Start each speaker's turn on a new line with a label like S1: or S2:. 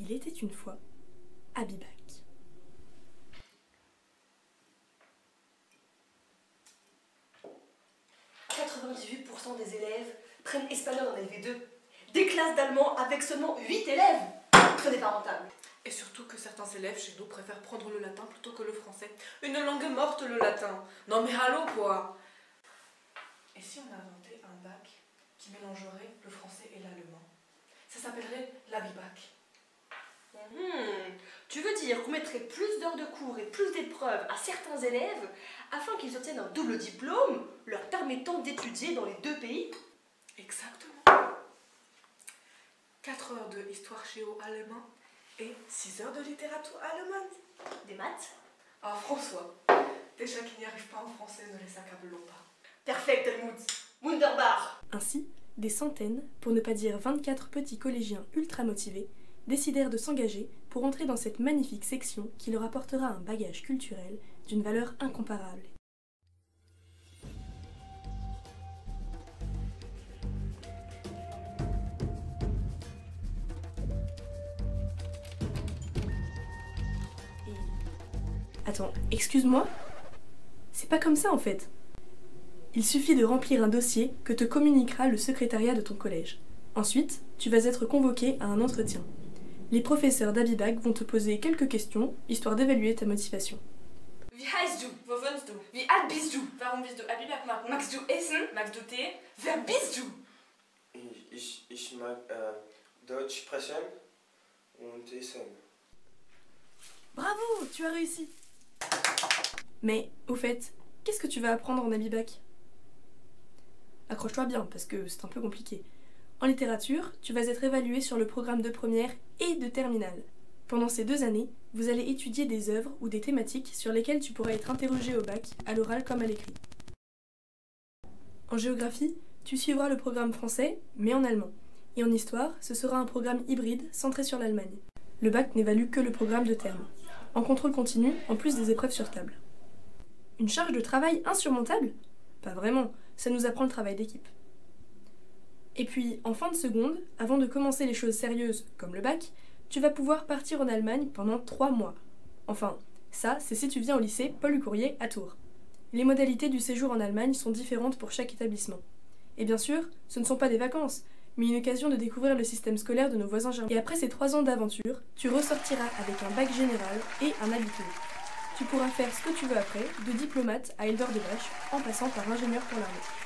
S1: Il était une fois Abibac. «
S2: 98% des élèves prennent espagnol en LV2. Des classes d'allemand avec seulement 8 élèves. Ce n'est pas rentable.
S3: Et surtout que certains élèves chez nous préfèrent prendre le latin plutôt que le français. Une langue morte, le latin. Non mais allô quoi. Et si on inventait un bac qui mélangerait le français et l'allemand? Ça s'appellerait l'Abibac.
S2: Tu veux dire qu'on mettrait plus d'heures de cours et plus d'épreuves à certains élèves afin qu'ils obtiennent un double diplôme leur permettant d'étudier dans les deux pays?
S3: Exactement. 4 heures de histoire géo-allemand et 6 heures de littérature allemande.
S2: Des maths?
S3: Ah François, déjà qu'ils n'y arrivent pas en français, ne les accablons pas.
S2: Perfect, Helmut. Wunderbar.
S1: Ainsi, des centaines, pour ne pas dire 24 petits collégiens ultra motivés, décidèrent de s'engager pour entrer dans cette magnifique section qui leur apportera un bagage culturel d'une valeur incomparable. Attends, excuse-moi? C'est pas comme ça en fait. Il suffit de remplir un dossier que te communiquera le secrétariat de ton collège. Ensuite, tu vas être convoqué à un entretien. Les professeurs d'Abibac vont te poser quelques questions, histoire d'évaluer ta motivation.
S3: Wie heißt du? Wo wohnst du? Wie alt bist du? Warum bist du Abibac machen? Magst du essen? Magst du Tee? Wer bist du?
S4: Ich mag Deutsch sprechen und essen.
S1: Bravo, tu as réussi! Mais, au fait, qu'est-ce que tu vas apprendre en Abibac? Accroche-toi bien, parce que c'est un peu compliqué. En littérature, tu vas être évalué sur le programme de première et de terminale. Pendant ces 2 années, vous allez étudier des œuvres ou des thématiques sur lesquelles tu pourras être interrogé au bac, à l'oral comme à l'écrit. En géographie, tu suivras le programme français, mais en allemand. Et en histoire, ce sera un programme hybride centré sur l'Allemagne. Le bac n'évalue que le programme de terme. En contrôle continu, en plus des épreuves sur table. Une charge de travail insurmontable? Pas vraiment, ça nous apprend le travail d'équipe. Et puis, en fin de seconde, avant de commencer les choses sérieuses, comme le bac, tu vas pouvoir partir en Allemagne pendant 3 mois. Enfin, ça, c'est si tu viens au lycée Paul-Courrier à Tours. Les modalités du séjour en Allemagne sont différentes pour chaque établissement. Et bien sûr, ce ne sont pas des vacances, mais une occasion de découvrir le système scolaire de nos voisins germains. Et après ces 3 ans d'aventure, tu ressortiras avec un bac général et un Abitur. Tu pourras faire ce que tu veux après, de diplomate à éleveur de vaches, en passant par ingénieur pour l'armée.